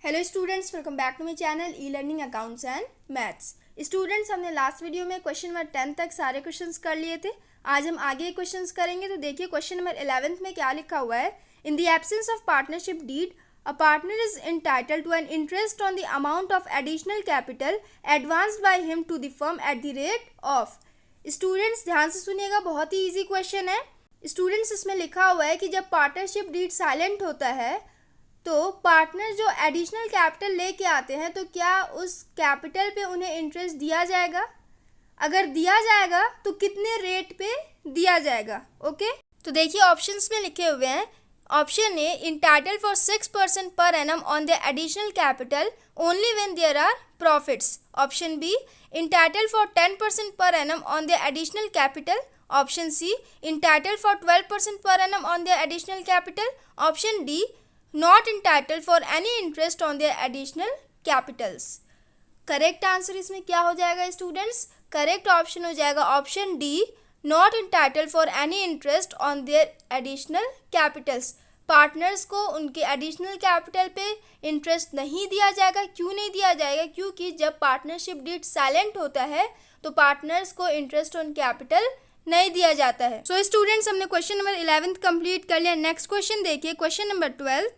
Hello students, welcome back to my channel e learning accounts and maths. Students, हमने last video में question number 10 तक सारे questions कर लिए थे। आज हम आगे क्वेश्चंस करेंगे। तो देखिए क्वेश्चन नंबर 11 में क्या लिखा हुआ है। In the absence of partnership deed a partner is entitled to an interest on the amount of additional capital advanced by him to the firm at the rate of. Students ध्यान से सुनिएगा, बहुत ही ईजी क्वेश्चन है। Students, इसमें लिखा हुआ है कि जब पार्टनरशिप डीड साइलेंट होता है तो पार्टनर जो एडिशनल कैपिटल लेके आते हैं तो क्या उस कैपिटल पे उन्हें इंटरेस्ट दिया जाएगा? अगर दिया जाएगा तो कितने रेट पे दिया जाएगा? ओके, तो देखिए ऑप्शंस में लिखे हुए हैं। Option A, entitle for 6% per annum on the additional capital only when there are profits. Option B, entitle for 10% per annum on the additional capital. Option C, entitle for 12% per annum on the additional capital. Option D, not entitled for any interest on their additional capitals। Correct answer इसमें क्या हो जाएगा students? Correct option हो जाएगा option D, not entitled for any interest on their additional capitals। Partners को उनके additional capital पे interest नहीं दिया जाएगा। क्यों नहीं दिया जाएगा? क्योंकि जब पार्टनरशिप डीड साइलेंट होता है तो पार्टनर्स को इंटरेस्ट ऑन कैपिटल नहीं दिया जाता है। सो स्टूडेंट्स, हमने क्वेश्चन नंबर 11 कंप्लीट कर लिया। नेक्स्ट क्वेश्चन देखिए, क्वेश्चन नंबर 12।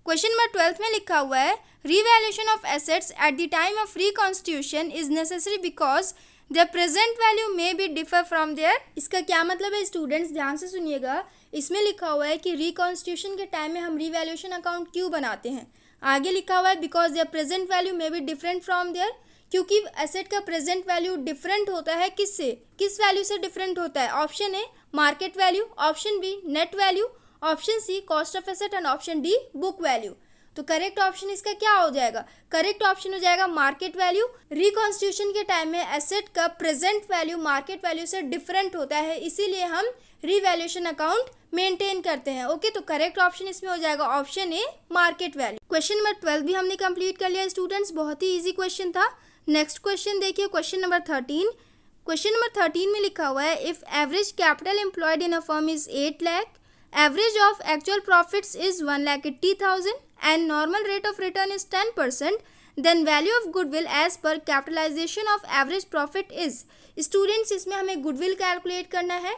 क्वेश्चन नंबर 12 में लिखा हुआ है, revaluation of assets at the time of reconstitution is necessary because their present value may be differ from their. इसका क्या मतलब है स्टूडेंट्स? ध्यान से सुनिएगा। इसमें लिखा हुआ है कि रिकॉन्स्टिट्यूशन के टाइम में हम रीवैल्यूएशन अकाउंट क्यों बनाते हैं। आगे लिखा हुआ है because their present value may be different from their, क्योंकि एसेट का प्रेजेंट वैल्यू डिफरेंट होता है। किससे? किस वैल्यू से डिफरेंट होता है? Option A, market value. Option B, net value. Option C, cost of asset. And option D, book value. तो करेक्ट ऑप्शन इसका क्या हो जाएगा? करेक्ट ऑप्शन हो जाएगा मार्केट वैल्यू। रिकॉन्स्टिट्यूशन के टाइम में एसेट का प्रेजेंट वैल्यू मार्केट वैल्यू से डिफरेंट होता है, इसीलिए हम रिवैल्यूएशन अकाउंट मेंटेन करते हैं। ओके, तो करेक्ट ऑप्शन इसमें हो जाएगा option A, market value. Question number 12 भी हमने कंप्लीट कर लिया स्टूडेंट्स, बहुत ही ईजी क्वेश्चन था। नेक्स्ट क्वेश्चन देखिए, क्वेश्चन नंबर 13। क्वेश्चन नंबर 13 में लिखा हुआ है, if average capital employed in a firm is 8 lakh, average of actual profits is 1,80,000 and normal rate of return is 10%, then value of goodwill as per capitalisation of average profit is. Students, इसमें हमें goodwill calculate करना है।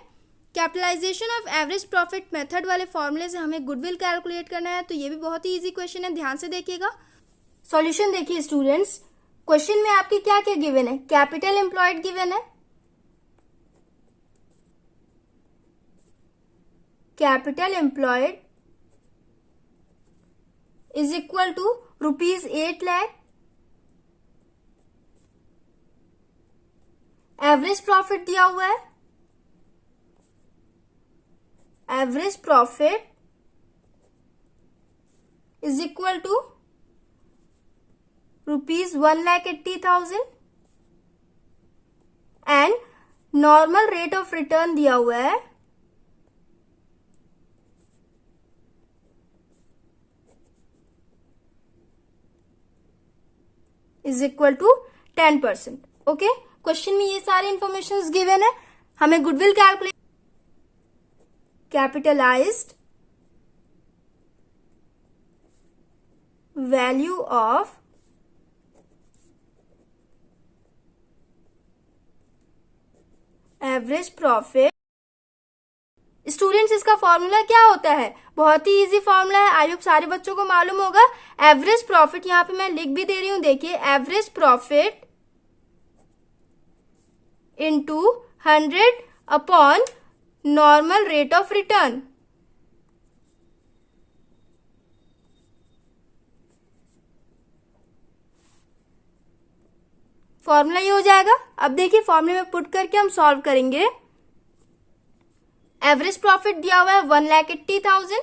Capitalisation of average profit method वाले फॉर्मूले से हमें goodwill calculate करना है। तो ये भी बहुत ही ईजी क्वेश्चन है, ध्यान से देखिएगा। सॉल्यूशन देखिए स्टूडेंट्स, क्वेश्चन में आपके क्या क्या गिवन है? कैपिटल एम्प्लॉयड गिवन है, capital employed is equal to rupees 8 lakh. Average profit दिया हुआ है, average profit is equal to rupees 1,80,000 and normal rate of return दिया हुआ है is equal to 10%। Okay, question में ये सारे इंफॉर्मेशन गिवन है। हमें goodwill calculate, capitalised value of average profit. Students, इसका फॉर्मूला क्या होता है? बहुत ही इजी फॉर्मूला है, आई होप सारे बच्चों को मालूम होगा। एवरेज प्रॉफिट, यहां पे मैं लिख भी दे रही हूं, देखिए average profit into 100 upon normal rate of return. Formula ये हो जाएगा। अब देखिए फॉर्मूले में पुट करके हम सॉल्व करेंगे। एवरेज प्रॉफिट दिया हुआ है 1,80,000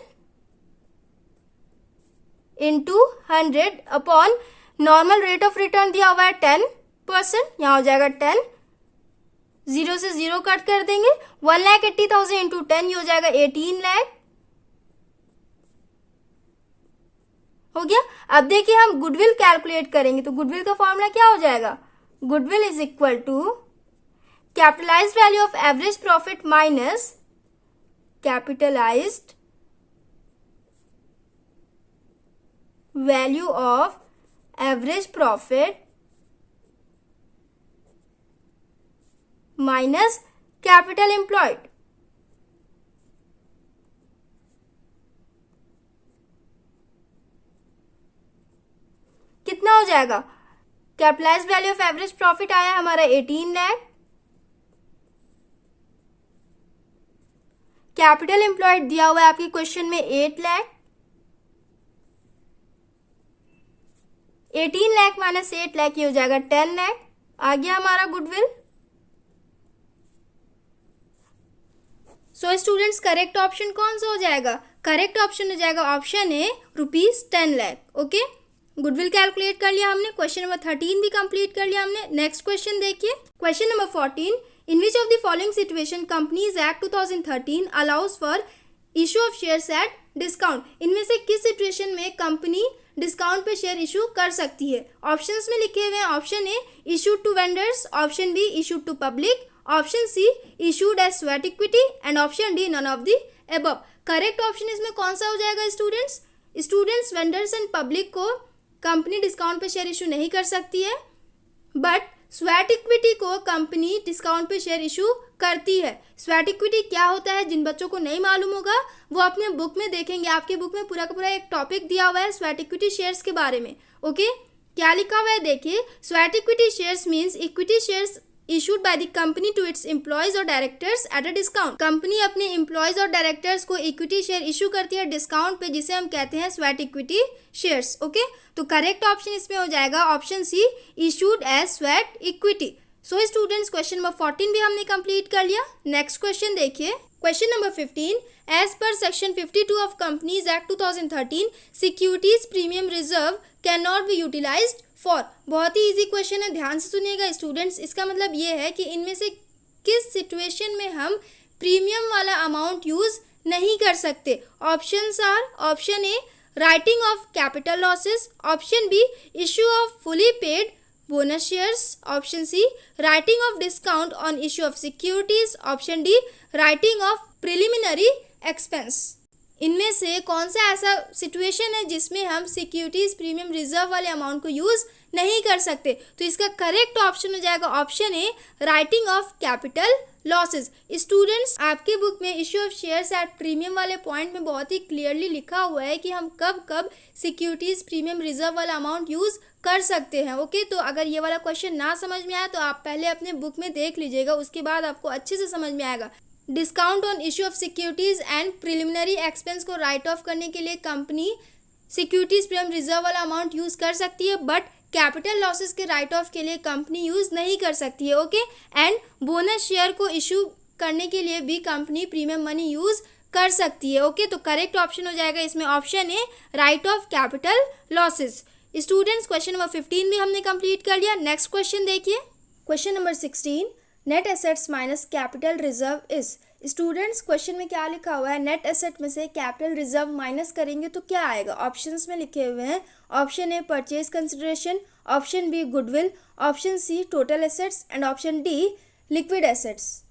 into 100 upon normal rate of return दिया हुआ है 10%। यहां हो जाएगा 10, 0 से 0 कट कर देंगे। 1,80,000 इंटू 10 ये हो जाएगा 18 लाख। हो गया। अब देखिए हम गुडविल कैलकुलेट करेंगे, तो गुडविल का फॉर्मूला क्या हो जाएगा? Goodwill is equal to capitalised value of average profit minus capitalized value of average profit minus capital employed. कितना हो जाएगा? Capitalise value of average profit आया हमारा 18 लाख, कैपिटल एम्प्लॉयड दिया हुआ है आपके क्वेश्चन में 8 लाख, 18 लाख माइनस 8 लाख ये हो जाएगा 10 लाख। आ गया हमारा goodwill. So students correct option कौन सा हो जाएगा? करेक्ट ऑप्शन हो जाएगा ऑप्शन ए ₹10 लाख। ओके, गुडविल कैलकुलेट कर लिया हमने। क्वेश्चन नंबर 13 भी कंप्लीट कर लिया हमने। नेक्स्ट क्वेश्चन देखिए, question number 14, in which of the following situation companies act 2013 allows for issue of shares at discount. इनमें से किस सिचुएशन में कंपनी डिस्काउंट पे शेयर इशू कर सकती है? ऑप्शंस में लिखे हुए हैं, option A issued to vendors, option B issued to public, option C issued as sweat equity and option D none of the above. Correct option इसमें कौन सा हो जाएगा students? Students vendors and public को कंपनी डिस्काउंट पे share issue नहीं कर सकती है, बट स्वेट इक्विटी को कंपनी डिस्काउंट पे शेयर इशू करती है। स्वेट इक्विटी क्या होता है, जिन बच्चों को नहीं मालूम होगा वो अपने बुक में देखेंगे। आपके बुक में पूरा का पूरा एक टॉपिक दिया हुआ है स्वेट इक्विटी शेयर्स के बारे में। ओके, क्या लिखा हुआ है देखिए, sweat equity shares means equity shares issued by the company to its employees or directors at a discount। Company अपने एम्प्लॉयज और डायरेक्टर्स को इक्विटी शेयर इशू करती है डिस्काउंट पे, जिसे हम कहते हैं स्वेट इक्विटी शेयर्स। ओके, तो करेक्ट ऑप्शन इसमें हो जाएगा option C issued as sweat equity. So students question number 14 भी हमने कंप्लीट कर लिया। नेक्स्ट क्वेश्चन देखिए, question number 15, as per section 52 of companies act 2013 securities premium reserve can not be utilised for. बहुत ही easy question है, ध्यान से सुनिएगा स्टूडेंट्स। इसका मतलब ये है कि इनमें से किस सिचुएशन में हम प्रीमियम वाला अमाउंट यूज नहीं कर सकते। Options are, option A writing off capital losses, option B issue of fully paid bonus shares, option C writing off discount on issue of securities, option D writing off preliminary expense. इनमें से कौन सा ऐसा situation है जिसमें हम securities premium reserve वाले amount को यूज नहीं कर सकते? तो इसका करेक्ट ऑप्शन हो जाएगा option A writing off capital losses. Students आपके बुक में issue of shares at premium वाले पॉइंट में बहुत ही क्लियरली लिखा हुआ है कि हम कब कब सिक्योरिटीज प्रीमियम रिजर्व वाला अमाउंट यूज कर सकते हैं। ओके, तो अगर ये वाला क्वेश्चन ना समझ में आया तो आप पहले अपने बुक में देख लीजिएगा, उसके बाद आपको अच्छे से समझ में आएगा। Discount on issue of securities and preliminary expense को राइट ऑफ करने के लिए कंपनी सिक्योरिटीज प्रीमियम रिजर्व वाला अमाउंट यूज कर सकती है, बट कैपिटल लॉसेस के राइट ऑफ के लिए कंपनी यूज नहीं कर सकती है। ओके, एंड बोनस शेयर को इशू करने के लिए भी कंपनी प्रीमियम मनी यूज कर सकती है। ओके, तो करेक्ट ऑप्शन हो जाएगा इसमें option A right of capital losses. Students question number 15 भी हमने कंप्लीट कर लिया। नेक्स्ट क्वेश्चन देखिए, question number 16, net assets minus capital reserve is. Students question में क्या लिखा हुआ है, नेट एसेट में से कैपिटल रिजर्व माइनस करेंगे तो क्या आएगा? ऑप्शंस में लिखे हुए हैं, option A purchase consideration, option B goodwill, option C total assets and option D liquid assets.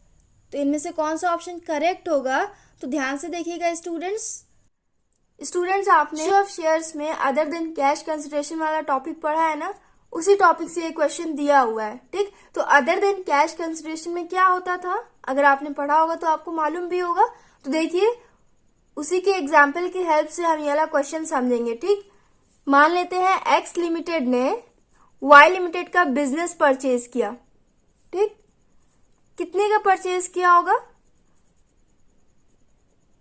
तो इनमें से कौन सा ऑप्शन करेक्ट होगा? तो ध्यान से देखिएगा स्टूडेंट्स आपने इशू ऑफ शेयर्स में अदर देन कैश कंसिडरेशन वाला टॉपिक पढ़ा है ना, उसी टॉपिक से ये क्वेश्चन दिया हुआ है। ठीक, तो अदर देन कैश कंसिडरेशन में क्या होता था, अगर आपने पढ़ा होगा तो आपको मालूम भी होगा। तो देखिए उसी के एग्जाम्पल की हेल्प से हम ये वाला क्वेश्चन समझेंगे। ठीक, मान लेते हैं एक्स लिमिटेड ने वाई लिमिटेड का बिजनेस परचेज किया। ठीक, कितने का परचेज किया होगा?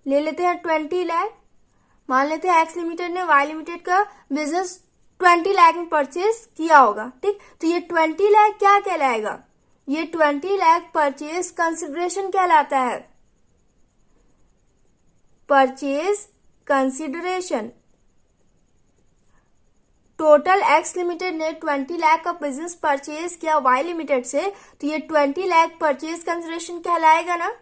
ले लेते हैं 20 लाख। मान लेते हैं एक्स लिमिटेड ने वाई लिमिटेड का बिजनेस 20 लाख में परचेज किया होगा। ठीक, तो ये 20 लाख क्या कहलाएगा? ये 20 लाख परचेज कंसिडरेशन कहलाता है। Purchase consideration. Total x limited ने 20 लाख का बिजनेस परचेज किया वाई लिमिटेड से, तो ये 20 लाख परचेज कंसिडरेशन कहलाएगा ना।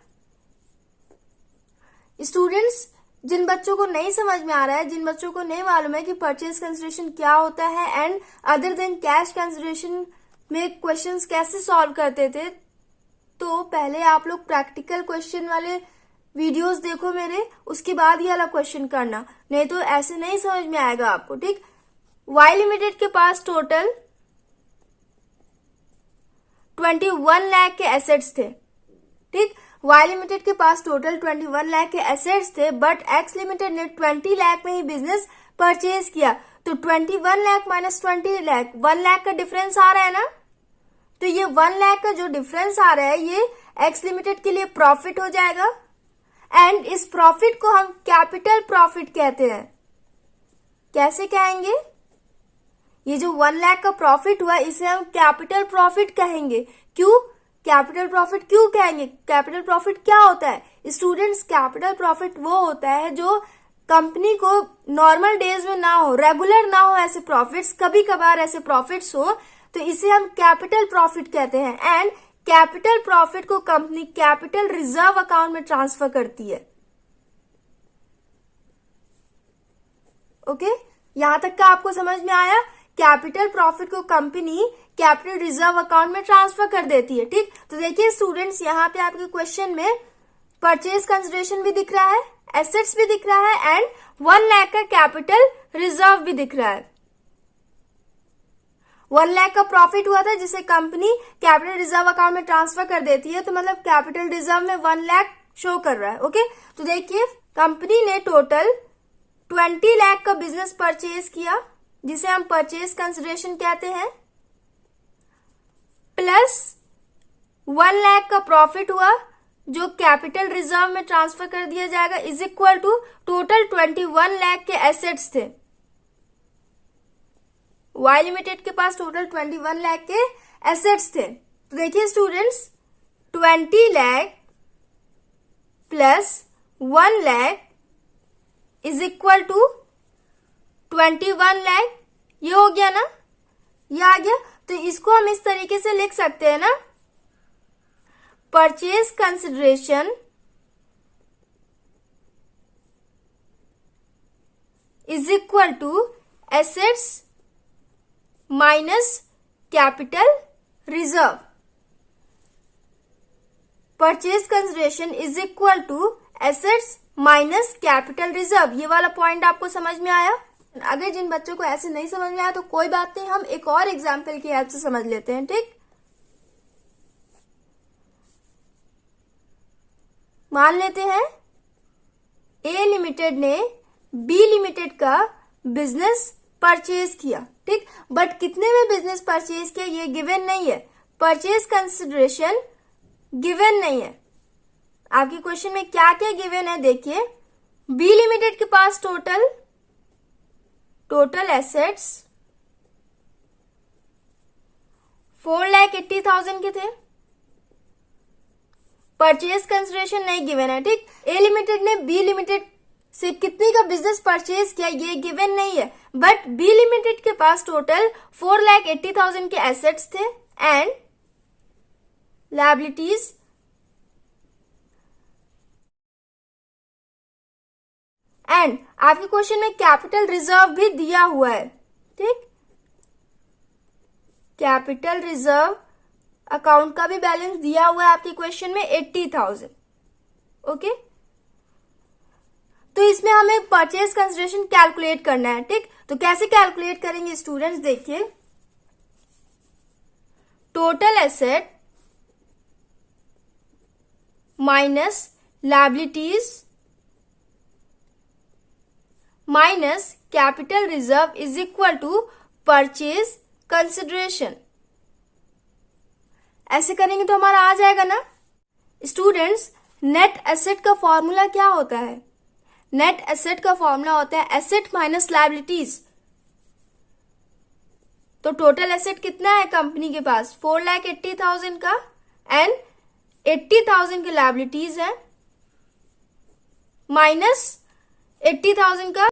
स्टूडेंट्स जिन बच्चों को नहीं समझ में आ रहा है, जिन बच्चों को नहीं मालूम है कि परचेज कंसिडरेशन क्या होता है and other than cash consideration में क्वेश्चंस कैसे सॉल्व करते थे, तो पहले आप लोग प्रैक्टिकल क्वेश्चन वाले वीडियोस देखो मेरे, उसके बाद ये वाला क्वेश्चन करना, नहीं तो ऐसे नहीं समझ में आएगा आपको। ठीक, वाई लिमिटेड के पास टोटल 21 लाख के एसेट्स थे। ठीक, वाई लिमिटेड के पास टोटल 21 लाख के एसेट्स थे, बट एक्स लिमिटेड ने 20 लाख में ही बिजनेस परचेज किया। तो 21 लाख माइनस 20 लाख, 1 लाख का डिफरेंस आ रहा है ना। तो ये 1 लाख का जो डिफरेंस आ रहा है ये एक्स लिमिटेड के लिए प्रॉफिट हो जाएगा, एंड इस प्रॉफिट को हम कैपिटल प्रॉफिट कहते हैं। कैसे कहेंगे? ये जो 1 लाख का प्रॉफिट हुआ इसे हम कैपिटल प्रॉफिट कहेंगे। क्यों कैपिटल प्रॉफिट क्यों कहेंगे? कैपिटल प्रॉफिट क्या होता है स्टूडेंट्स? कैपिटल प्रॉफिट वो होता है जो कंपनी को नॉर्मल डेज में ना हो, रेगुलर ना हो ऐसे प्रॉफिट्स, कभी कभार ऐसे प्रॉफिट्स हो, तो इसे हम कैपिटल प्रॉफिट कहते हैं। एंड कैपिटल प्रॉफिट को कंपनी कैपिटल रिजर्व अकाउंट में ट्रांसफर करती है। ओके, यहां तक का आपको समझ में आया? कैपिटल प्रॉफिट को कंपनी कैपिटल रिजर्व अकाउंट में ट्रांसफर कर देती है। ठीक, तो देखिए स्टूडेंट्स, यहाँ पे आपके क्वेश्चन में परचेज कंसिडरेशन भी दिख रहा है, एसेट्स भी दिख रहा है, एंड 1 लाख का कैपिटल रिजर्व भी दिख रहा है। 1 लाख का प्रॉफिट हुआ था जिसे कंपनी कैपिटल रिजर्व अकाउंट में ट्रांसफर कर देती है, तो मतलब कैपिटल रिजर्व में 1 लाख शो कर रहा है। ओके, तो देखिए कंपनी ने टोटल 20 लाख का बिजनेस परचेज किया जिसे हम परचेज कंसिडरेशन कहते हैं, प्लस 1 लाख का प्रॉफिट हुआ जो कैपिटल रिजर्व में ट्रांसफर कर दिया जाएगा, is equal to total 21 lakh के एसेट्स थे। वाई लिमिटेड के पास टोटल 21 लाख के एसेट्स थे। तो देखिए students, 20 lakh plus 1 lakh is equal to 21 lakh. ये हो गया ना, ये आ गया। तो इसको हम इस तरीके से लिख सकते हैं ना, purchase consideration is equal to assets minus capital reserve. Purchase consideration is equal to assets minus capital reserve. ये वाला पॉइंट आपको समझ में आया? अगर जिन बच्चों को ऐसे नहीं समझ में आया तो कोई बात नहीं, हम एक और एग्जाम्पल की हेल्प से समझ लेते हैं। ठीक, मान लेते हैं ए लिमिटेड ने बी लिमिटेड का बिजनेस परचेज किया। ठीक, बट कितने में बिजनेस परचेज किया ये गिवन नहीं है, परचेज कंसिडरेशन गिवन नहीं है। आपके क्वेश्चन में क्या क्या गिवन है देखिए। बी लिमिटेड के पास टोटल एसेट्स 4,80,000 के थे, परचेज कंसिडरेशन नहीं गिवन है। ठीक, ए लिमिटेड ने बी लिमिटेड से कितने का बिजनेस परचेज किया ये गिवन नहीं है, बट बी लिमिटेड के पास टोटल 4,80,000 के एसेट्स थे एंड लायबिलिटीज एंड आपके क्वेश्चन में कैपिटल रिजर्व भी दिया हुआ है। ठीक, कैपिटल रिजर्व अकाउंट का भी बैलेंस दिया हुआ है आपके क्वेश्चन में 80,000। ओके, तो इसमें हमें परचेज कंसिडरेशन कैलकुलेट करना है। ठीक, तो कैसे कैलकुलेट करेंगे स्टूडेंट्स देखिए। Total asset minus liabilities minus capital reserve is equal to purchase consideration. ऐसे करेंगे तो हमारा आ जाएगा ना स्टूडेंट्स। नेट एसेट का फॉर्मूला क्या होता है? नेट एसेट का फॉर्मूला होता है एसेट माइनस लायबिलिटीज। तो टोटल एसेट कितना है कंपनी के पास? 4,80,000 का एंड 80,000 के लायबिलिटीज है, माइनस 80,000 का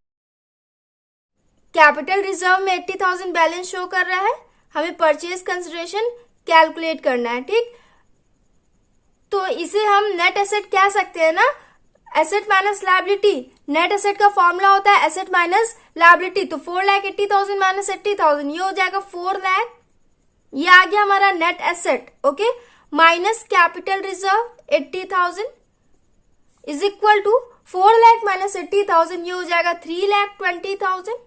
कैपिटल रिजर्व में 80,000 बैलेंस शो कर रहा है। हमें परचेज कंसिडरेशन कैलकुलेट करना है। ठीक, तो इसे हम नेट एसेट कह सकते हैं ना, asset minus liability. Net asset का फॉर्मूला होता है एसेट माइनस लायबिलिटी। तो 4,80,000 माइनस 80,000 ये हो जाएगा 4 लाख। ये आ गया हमारा net asset. Okay, minus capital reserve 80,000 is equal to 4 lakh minus 80,000 ये हो जाएगा 3,20,000।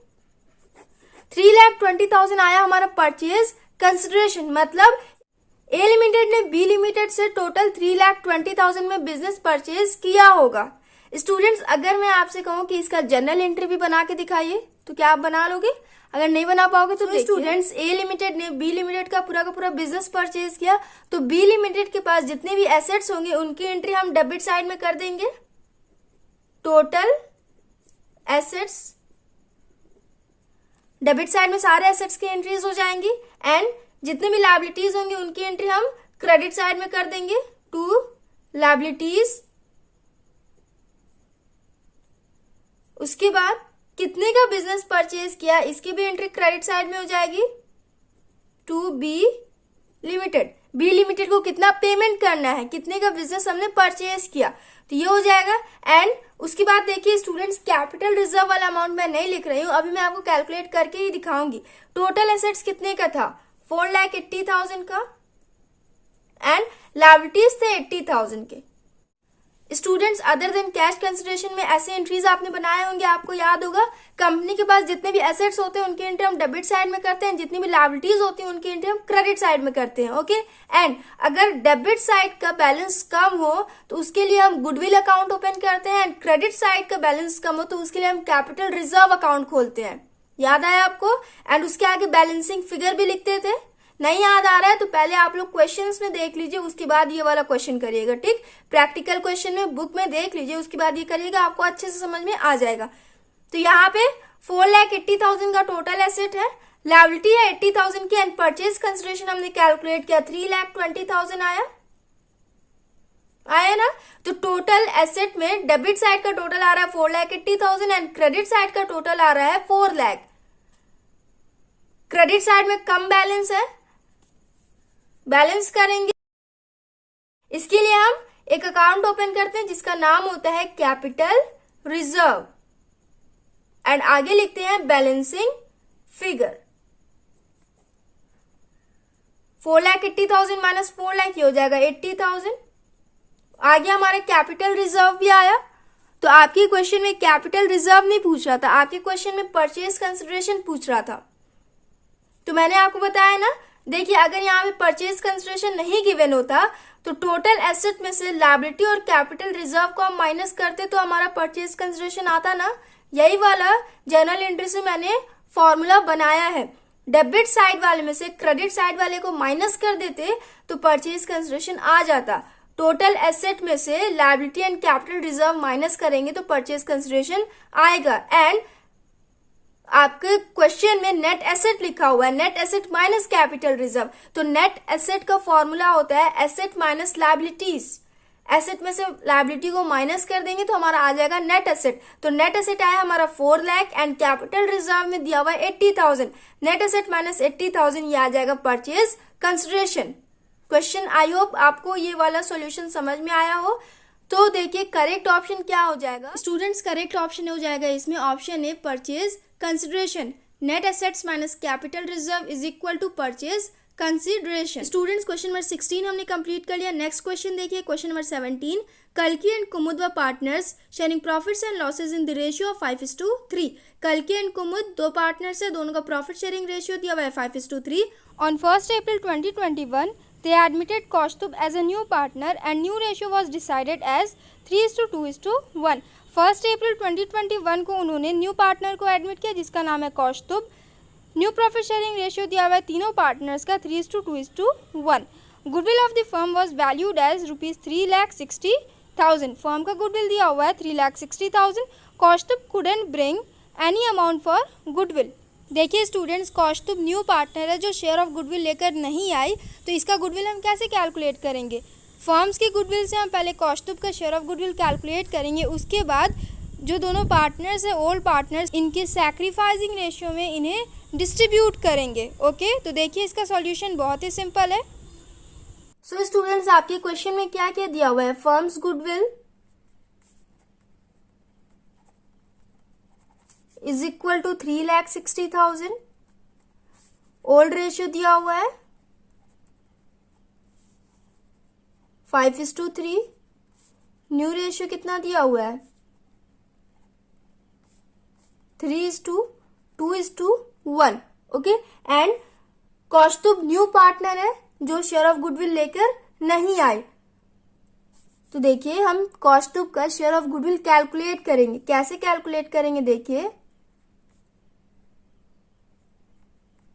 3,20,000 आया हमारा परचेज कंसिडरेशन, मतलब ए लिमिटेड ने बी लिमिटेड से टोटल 3,20,000 में बिजनेस परचेज किया होगा। स्टूडेंट्स, अगर मैं आपसे कहूँ कि इसका जर्नल एंट्री भी बना के दिखाइए तो क्या आप बना लोगे? अगर नहीं बना पाओगे तो स्टूडेंट्स, ए लिमिटेड ने बी लिमिटेड का पूरा बिजनेस परचेज किया, तो बी लिमिटेड के पास जितने भी एसेट्स होंगे उनकी एंट्री हम डेबिट साइड में कर देंगे। टोटल एसेट्स, डेबिट साइड में सारे एसेट्स की एंट्रीज हो जाएंगी, एंड जितने भी लायबिलिटीज होंगी उनकी एंट्री हम क्रेडिट साइड में कर देंगे टू लायबिलिटीज। उसके बाद कितने का बिजनेस परचेज किया इसकी भी एंट्री क्रेडिट साइड में हो जाएगी to B Limited. B Limited को कितना पेमेंट करना है, कितने का बिजनेस हमने परचेज किया, तो ये हो जाएगा। एंड उसके बाद देखिए स्टूडेंट्स, कैपिटल रिजर्व वाला अमाउंट मैं नहीं लिख रही हूँ, अभी मैं आपको कैलकुलेट करके ही दिखाऊंगी। टोटल एसेट्स कितने का था? 4,80,000 का, एंड लायबिलिटीज थे 80,000 के। Students, other than cash consideration में ऐसे एंट्रीज आपने बनाए होंगे, आपको याद होगा कंपनी के पास जितने भी एसेट्स होते हैं उनकी एंट्री हम डेबिट साइड में करते हैं, जितनी भी लायबिलिटीज होती हैं उनकी एंट्री हम क्रेडिट साइड में करते हैं। ओके, एंड अगर डेबिट साइड का बैलेंस कम हो तो उसके लिए हम गुडविल अकाउंट ओपन करते हैं, एंड क्रेडिट साइड का बैलेंस कम हो तो उसके लिए हम कैपिटल रिजर्व अकाउंट खोलते हैं। याद आया आपको? एंड उसके आगे बैलेंसिंग फिगर भी लिखते थे। नहीं याद आ रहा है तो पहले आप लोग क्वेश्चंस में देख लीजिए, उसके बाद ये वाला क्वेश्चन करिएगा। ठीक, प्रैक्टिकल क्वेश्चन में बुक में देख लीजिए, उसके बाद ये करिएगा, आपको अच्छे से समझ में आ जाएगा। तो यहाँ पे 4,80,000 का टोटल एसेट है, लायबिलिटी है 80,000 की, एंड परचेज कंसिडरेशन हमने कैलकुलेट किया 3,20,000 आया ना। तो टोटल एसेट में डेबिट साइड का टोटल आ रहा है 4,80,000 एंड क्रेडिट साइड का टोटल आ रहा है 4 लाख। क्रेडिट साइड में कम बैलेंस है, बैलेंस करेंगे, इसके लिए हम एक अकाउंट ओपन करते हैं जिसका नाम होता है कैपिटल रिजर्व, एंड आगे लिखते हैं बैलेंसिंग फिगर। 4,80,000 माइनस 4 लाख, ये हो जाएगा 80,000। आगे हमारे कैपिटल रिजर्व भी आया। तो आपके क्वेश्चन में कैपिटल रिजर्व नहीं पूछ रहा था, आपके क्वेश्चन में परचेज कंसिडरेशन पूछ रहा था। तो मैंने आपको बताया ना, देखिए अगर यहाँ पे परचेज कंसिडरेशन नहीं गिवन होता तो टोटल एसेट में से लायबिलिटी और कैपिटल रिजर्व को हम माइनस करते तो हमारा परचेज कंसिडरेशन आता ना। यही वाला जर्नल एंट्री से मैंने फॉर्मूला बनाया है। डेबिट साइड वाले में से क्रेडिट साइड वाले को माइनस कर देते तो परचेज कंसिडरेशन आ जाता। टोटल एसेट में से liability and capital reserve minus करेंगे तो परचेज कंसिडरेशन आएगा। एंड आपके क्वेश्चन में नेट एसेट लिखा हुआ है, net asset minus capital reserve, तो नेट एसेट का फॉर्मूला होता है एसेट माइनस लायबिलिटीज। एसेट में से लायबिलिटी को माइनस कर देंगे तो हमारा आ जाएगा नेट एसेट। तो नेट एसेट आया हमारा 4 लाख एंड कैपिटल रिजर्व में दिया हुआ है 80,000। नेट एसेट माइनस 80,000, ये आ जाएगा purchase consideration. Question I hope आपको ये वाला सॉल्यूशन समझ में आया हो। तो देखिए करेक्ट ऑप्शन क्या हो जाएगा स्टूडेंट्स? करेक्ट ऑप्शन हो जाएगा इसमें option A, purchase consideration. Net assets minus capital reserve is equal to purchase consideration. Students, question number 16 हमने कंप्लीट कर लिया। नेक्स्ट क्वेश्चन देखिए, क्वेश्चन नंबर 17। कल्की एंड कुमुद व partners sharing profits and losses in the ratio of 5:3। कल्की and Kumud दो partners है, दोनों का प्रॉफिट शेयरिंग रेशियो दिया हुआ है 5:3। On 1 April 2021 they admitted Kaustubh as a new partner and new ratio was decided as 3:2:1। 1 April 2021 को उन्होंने न्यू पार्टनर को एडमिट किया जिसका नाम है Kaustubh. New profit sharing ratio दिया हुआ है तीनों पार्टनर्स का 3:2:1। Goodwill of the firm was valued as ₹3,60,000। Firm का गुडविल दिया हुआ है 3,60,000। Kaustubh couldn't bring any amount for goodwill. देखिए स्टूडेंट्स, कौस्तुभ न्यू पार्टनर है जो शेयर ऑफ गुडविल लेकर नहीं आई, तो इसका गुडविल हम कैसे कैलकुलेट करेंगे? फर्म्स की गुडविल से हम पहले कौस्तुभ का शेयर ऑफ गुडविल कैलकुलेट करेंगे, उसके बाद जो दोनों पार्टनर्स है ओल्ड पार्टनर्स, इनके सैक्रिफाइसिंग रेशियो में इन्हें डिस्ट्रीब्यूट करेंगे। ओके, तो देखिए इसका सॉल्यूशन बहुत ही सिंपल है। सो स्टूडेंट्स, आपके क्वेश्चन में क्या क्या दिया हुआ है? Firm's goodwill is equal to 3,60,000। Old ratio दिया हुआ है 5:3। न्यू रेशियो कितना दिया हुआ है 3:2:1। 1. Okay, and Kaustubh new partner है जो शेयर ऑफ गुडविल लेकर नहीं आए। तो देखिए हम कौस्तुभ का शेयर ऑफ गुडविल कैलकुलेट करेंगे। कैसे कैलकुलेट करेंगे देखिए,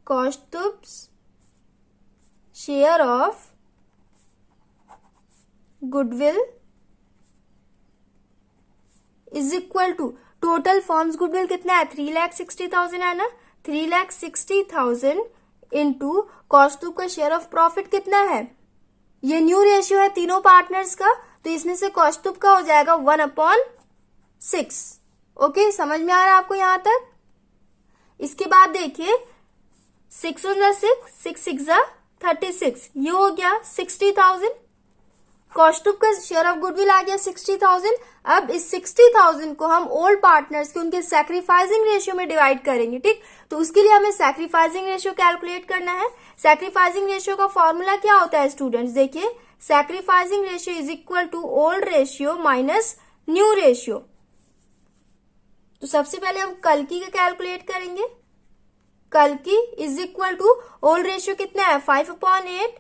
Kaustubh share of goodwill is equal to total firm's goodwill कितना है, 3,60,000 है ना, 3,60,000 इंटू कौस्तुभ का शेयर ऑफ प्रॉफिट कितना है, ये न्यू रेशियो है तीनों पार्टनर्स का, तो इसमें से कौस्तुभ का हो जाएगा 1/6। ओके, समझ में आ रहा है आपको यहां तक। इसके बाद देखिए 6 × 6 6 × 36, ये हो गया 60,000। कौस्तुभ का शेयर ऑफ गुडविल आ गया 60,000। अब इस 60,000 को हम ओल्ड पार्टनर्स के उनके सैक्रिफाइसिंग रेशियो में डिवाइड करेंगे। ठीक, तो उसके लिए हमें सैक्रिफाइसिंग रेशियो कैलकुलेट करना है। सैक्रिफाइसिंग रेशियो का फॉर्मूला क्या होता है स्टूडेंट्स, देखिए sacrificing ratio is equal to old ratio minus new ratio. तो सबसे पहले हम कल्कि का कैलकुलेट करेंगे। कल्कि is equal to old ratio कितना है 5/8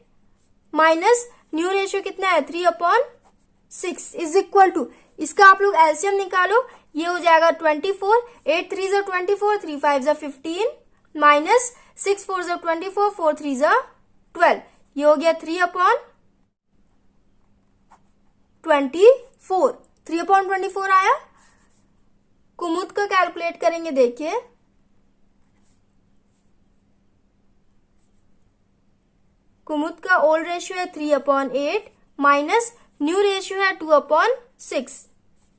माइनस न्यू रेशियो कितना है 3/6 इज इक्वल टू, इसका आप लोग एलसीएम निकालो, ये हो जाएगा 24, 8 3 × 24, 3 5 × 15 माइनस 6 4 × 24, 4 3 × 12, ये हो गया 3/24, 3/24 आया। कुमुद का कैलकुलेट करेंगे, देखिए कुमुद का ओल्ड रेशियो है 3/8 माइनस न्यू रेशियो है 2/6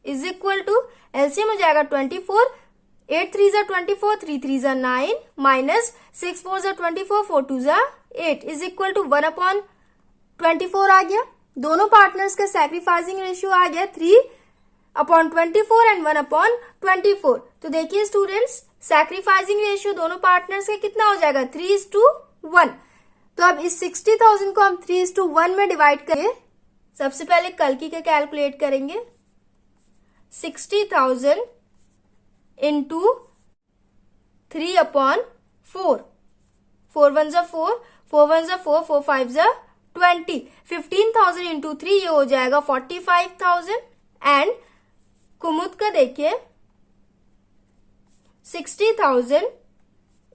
इज इक्वल टू, एलसीएम हो जाएगा 24, 8 3 × 24, 3 3 × 9 माइनस 6 4 × 24, 4 2 × 8 इज इक्वल टू 1/24 आ गया। दोनों पार्टनर्स का सैक्रिफाइसिंग रेशियो आ गया 3/24 एंड 1/24। तो देखिए स्टूडेंट्स सैक्रिफाइसिंग रेशियो दोनों पार्टनर्स का कितना हो जाएगा 3:1। तो अब इस 60,000 को हम 3:1 में डिवाइड करें। सबसे पहले कल्कि का कैलकुलेट करेंगे, 60,000 इंटू 3/4, 4 1 × 4, 4 1 × 4, 4 5 × 20, 15,000 इंटू 3, ये हो जाएगा 45,000। एंड कुमुद का देखिए 60,000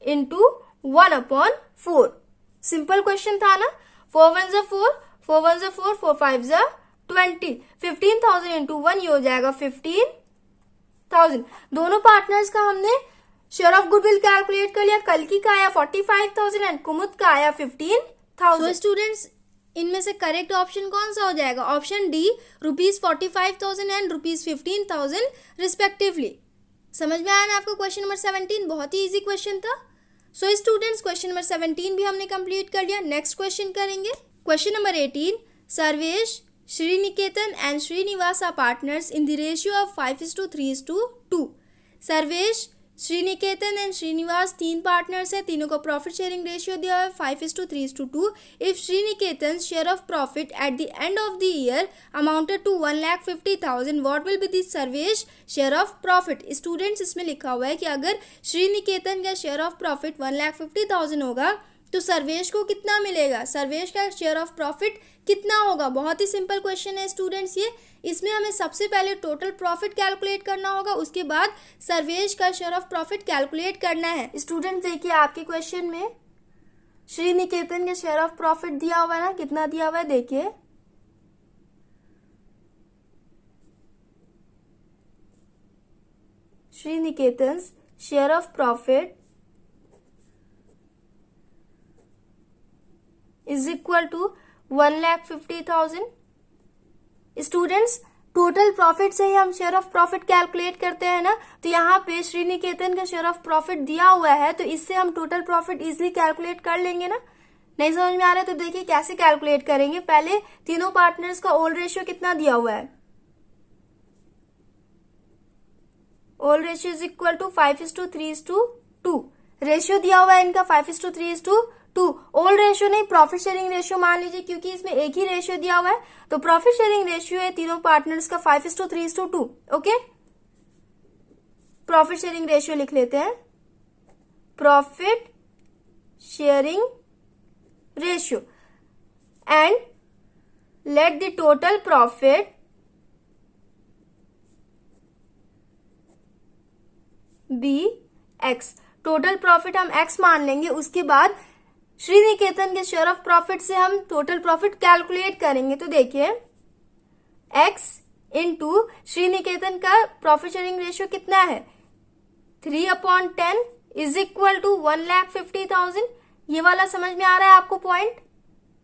इंटू 1/4, सिंपल क्वेश्चन था ना, 4 1 × 4, 4 1 × 4, 4 5 × 20, 15,000 इंटू 1, ये हो जाएगा 15,000। दोनों पार्टनर्स का हमने शेयर ऑफ गुडविल कैलकुलेट कर लिया। कल्कि का आया 45,000 एंड कुमुद का आया 15,000। तो स्टूडेंट्स इनमें से करेक्ट ऑप्शन कौन सा हो जाएगा, ऑप्शन डी, ₹45,000 एंड ₹15,000 रिस्पेक्टिवली। समझ में आया ना आपको क्वेश्चन नंबर 17, बहुत ही इजी क्वेश्चन था। सो स्टूडेंट्स क्वेश्चन नंबर 17 भी हमने कंप्लीट कर लिया। नेक्स्ट क्वेश्चन करेंगे question number 18। Sarvesh, Shriniketan and Shrinivas are partners in the ratio of 5:3:2। Sarvesh, Shriniketan and Shrinivas तीन पार्टनर्स है, तीनों को प्रॉफिट शेयरिंग रेशियो दिया है 5:3:2। If Shriniketan share of profit at the end of the year amounted to 1,50,000, what will be the Sarvesh share of profit. Students इसमें लिखा हुआ है कि अगर श्रीनिकेतन का शेयर ऑफ प्रॉफिट 1,50,000 होगा तो सर्वेश को कितना मिलेगा, सर्वेश का शेयर ऑफ प्रॉफिट कितना होगा। बहुत ही सिंपल क्वेश्चन है स्टूडेंट्स ये। इसमें हमें सबसे पहले टोटल प्रॉफिट कैलकुलेट करना होगा, उसके बाद सर्वेश का शेयर ऑफ प्रॉफिट कैलकुलेट करना है। स्टूडेंट्स देखिए आपके क्वेश्चन में श्रीनिकेतन के शेयर ऑफ प्रॉफिट दिया हुआ है ना, कितना दिया हुआ है देखिए, Shriniketan share of profit is equal to 1,50,000। Students total profit से ही हम शेयर ऑफ प्रॉफिट कैलकुलेट करते हैं ना, तो यहाँ पे श्रीनिकेतन का शेयर ऑफ प्रॉफिट दिया हुआ है तो इससे हम टोटल प्रॉफिट इजीली कैलकुलेट कर लेंगे ना। नहीं समझ में आ रहा है तो देखिए कैसे कैलकुलेट करेंगे। पहले तीनों पार्टनर्स का ओल्ड रेशियो कितना दिया हुआ है, old ratio is equal to 5:3:2। Ratio दिया हुआ है इनका 5:3:2। ओल्ड रेशियो नहीं, प्रॉफिट शेयरिंग रेशियो मान लीजिए, क्योंकि इसमें एक ही रेशियो दिया हुआ है तो प्रॉफिट शेयरिंग रेशियो है तीनों पार्टनर्स का 5:3:2। ओके, प्रॉफिट शेयरिंग रेशियो लिख लेते हैं profit sharing ratio and let the total profit be x. Total profit हम एक्स मान लेंगे, उसके बाद श्री निकेतन के शेयर ऑफ प्रॉफिट से हम टोटल प्रॉफिट कैलकुलेट करेंगे। तो देखिए एक्स इंटू श्री निकेतन का प्रॉफिट शेयरिंग रेशियो कितना है 3/10 इज इक्वल टू 1,50,000। ये वाला समझ में आ रहा है आपको? पॉइंट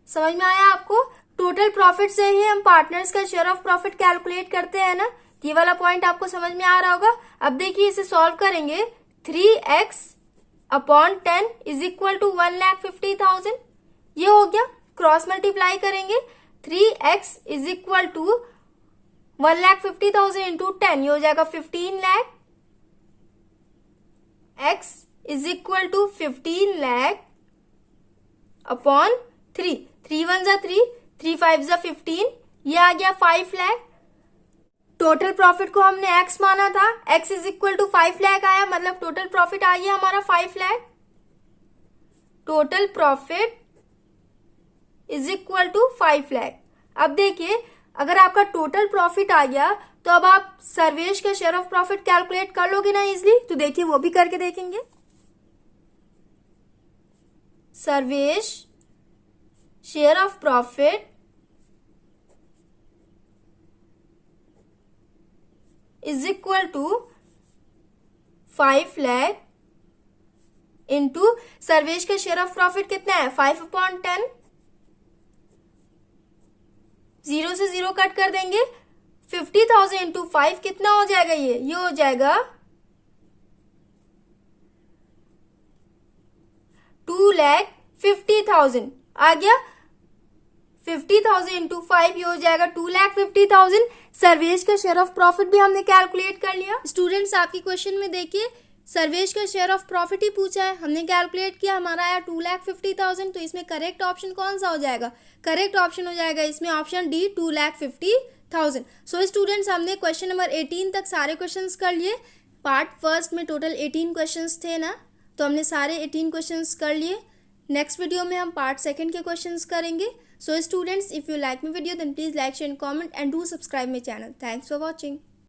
समझ में आया आपको? टोटल प्रॉफिट से ही हम पार्टनर्स का शेयर ऑफ प्रॉफिट कैलकुलेट करते हैं ना। ये वाला पॉइंट आपको समझ में आ रहा होगा। अब देखिए इसे सॉल्व करेंगे। 3x/10 is equal to 1,50,000। ये हो गया। क्रॉस मल्टीप्लाई करेंगे। 3x is equal to 1,50,000 into 10, ये हो जाएगा 15 lakh. x is equal to 15 lakh upon 3। 3 1 जा 3, 3 5 जा 15, ये आ गया 5 लाख। टोटल प्रॉफिट को हमने x माना था, x is equal to 5 lakh आया, मतलब टोटल प्रॉफिट आ गया हमारा 5 lakh. Total profit is equal to 5 lakh. अब देखिए अगर आपका टोटल प्रॉफिट आ गया तो अब आप सर्वेश का शेयर ऑफ प्रॉफिट कैलकुलेट कर लोगे ना इजिली। तो देखिए वो भी करके देखेंगे। Sarvesh share of profit is equal to 5 lakh into Sarvesh का शेयर ऑफ प्रॉफिट कितना है 5/10। 0 से 0 कट कर देंगे। 50,000 इंटू 5 कितना हो जाएगा? ये हो जाएगा 2,50,000 आ गया। 50,000 इंटू 5 ये हो जाएगा 2,50,000। सर्वेश का शेयर ऑफ प्रॉफिट भी हमने कैलकुलेट कर लिया। स्टूडेंट्स आपकी क्वेश्चन में देखिए सर्वेश का शेयर ऑफ प्रॉफिट ही पूछा है, हमने कैलकुलेट किया, हमारा आया 2,50,000। तो इसमें करेक्ट ऑप्शन कौन सा हो जाएगा? करेक्ट ऑप्शन हो जाएगा इसमें ऑप्शन डी 2,50,000। सो स्टूडेंट्स हमने क्वेश्चन नंबर 18 तक सारे क्वेश्चंस कर लिए। पार्ट फर्स्ट में टोटल 18 क्वेश्चंस थे ना, तो हमने सारे 18 क्वेश्चंस कर लिए। नेक्स्ट वीडियो में हम पार्ट सेकंड के क्वेश्चंस करेंगे। So students, if you like my video then please like, share and comment and do subscribe my channel. Thanks for watching.